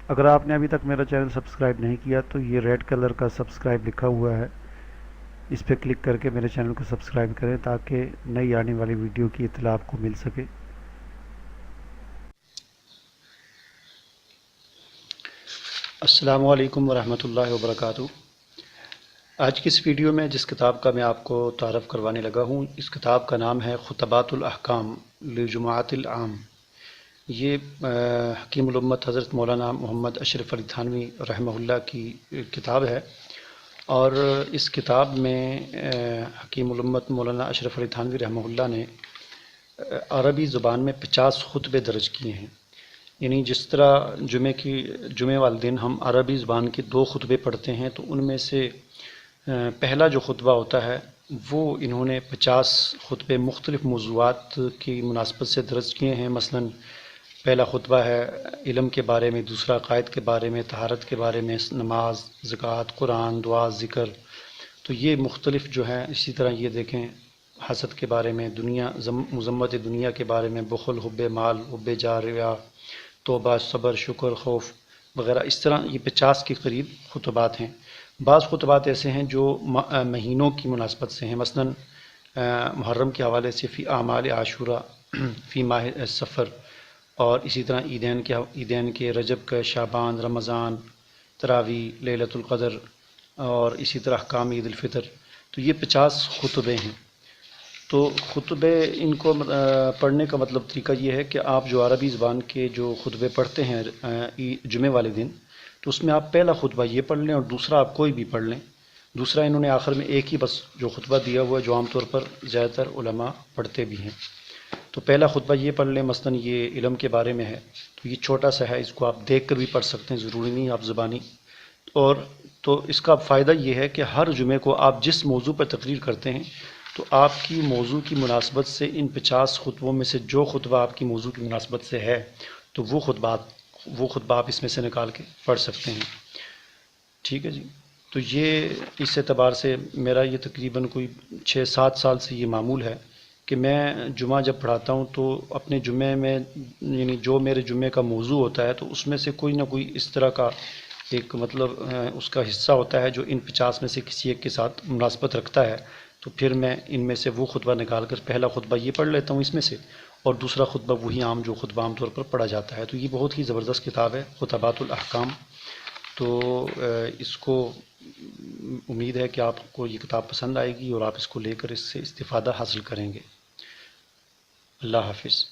اگر آپ نے ابھی تک میرا چینل سبسکرائب نہیں کیا تو یہ ریڈ کلر کا سبسکرائب لکھا ہوا ہے، اس پہ کلک کر کے میرے چینل کو سبسکرائب کریں تاکہ نئی آنے والی ویڈیو کی اطلاع آپ کو مل سکے۔ السلام علیکم ورحمۃ اللہ وبرکاتہ۔ آج کی اس ویڈیو میں جس کتاب کا میں آپ کو تعارف کروانے لگا ہوں، اس کتاب کا نام ہے خطبات الاحکام لجماعت العام۔ یہ حکیم الامت حضرت مولانا محمد اشرف علی تھانوی رحمہ اللہ کی کتاب ہے، اور اس کتاب میں حکیم الامت مولانا اشرف علی تھانوی رحمہ اللہ نے عربی زبان میں 50 خطبے درج کیے ہیں۔ یعنی جس طرح جمعے والے دن ہم عربی زبان کے 2 خطبے پڑھتے ہیں، تو ان میں سے پہلا جو خطبہ ہوتا ہے وہ انہوں نے 50 خطبے مختلف موضوعات کی مناسبت سے درج کیے ہیں۔ مثلاً پہلا خطبہ ہے علم کے بارے میں، دوسرا عقائد کے بارے میں، طہارت کے بارے میں، نماز، زکوٰۃ، قرآن، دعا، ذکر۔ تو یہ مختلف جو ہیں، اسی طرح یہ دیکھیں حسد کے بارے میں، مذمت دنیا کے بارے میں، بخل، حب مال، حب جاہ، ریا، توبہ، صبر، شکر، خوف وغیرہ۔ اس طرح یہ 50 کے قریب خطبات ہیں۔ بعض خطبات ایسے ہیں جو مہینوں کی مناسبت سے ہیں، مثلاً محرم کے حوالے سے فی اعمال عاشورہ، فی ماہ سفر، اور اسی طرح عیدین کے، رجب کا، شعبان، رمضان، تراویح، لیلۃ القدر، اور اسی طرح احکام عید الفطر۔ تو یہ 50 خطبے ہیں۔ تو خطبے ان کو پڑھنے کا مطلب طریقہ یہ ہے کہ آپ جو عربی زبان کے جو خطبے پڑھتے ہیں جمعے والے دن، تو اس میں آپ پہلا خطبہ یہ پڑھ لیں اور دوسرا آپ کوئی بھی پڑھ لیں۔ دوسرا انہوں نے آخر میں ایک ہی بس جو خطبہ دیا ہوا ہے، جو عام طور پر زیادہ تر علماء پڑھتے بھی ہیں۔ تو پہلا خطبہ یہ پڑھ لیں، مثلاً یہ علم کے بارے میں ہے، تو یہ چھوٹا سا ہے، اس کو آپ دیکھ کر بھی پڑھ سکتے ہیں، ضروری نہیں آپ زبانی۔ اور تو اس کا فائدہ یہ ہے کہ ہر جمعے کو آپ جس موضوع پر تقریر کرتے ہیں، تو آپ کی موضوع کی مناسبت سے ان 50 خطبوں میں سے جو خطبہ آپ کی موضوع کی مناسبت سے ہے، تو وہ خطبہ آپ اس میں سے نکال کے پڑھ سکتے ہیں۔ ٹھیک ہے جی۔ تو یہ اس اعتبار سے میرا یہ تقریباً کوئی 6-7 سال سے یہ معمول ہے کہ میں جمعہ جب پڑھاتا ہوں تو اپنے جمعے میں، یعنی جو میرے جمعے کا موضوع ہوتا ہے، تو اس میں سے کوئی نہ کوئی اس طرح کا ایک مطلب اس کا حصہ ہوتا ہے جو ان 50 میں سے کسی ایک کے ساتھ مناسبت رکھتا ہے۔ تو پھر میں ان میں سے وہ خطبہ نکال کر پہلا خطبہ یہ پڑھ لیتا ہوں اس میں سے، اور دوسرا خطبہ وہی جو خطبہ عام طور پر پڑھا جاتا ہے۔ تو یہ بہت ہی زبردست کتاب ہے، خطبات الاحکام۔ تو اس کو امید ہے کہ آپ کو یہ کتاب پسند آئے گی اور آپ اس کو لے کر اس سے استفادہ حاصل کریں گے۔ اللہ حافظ۔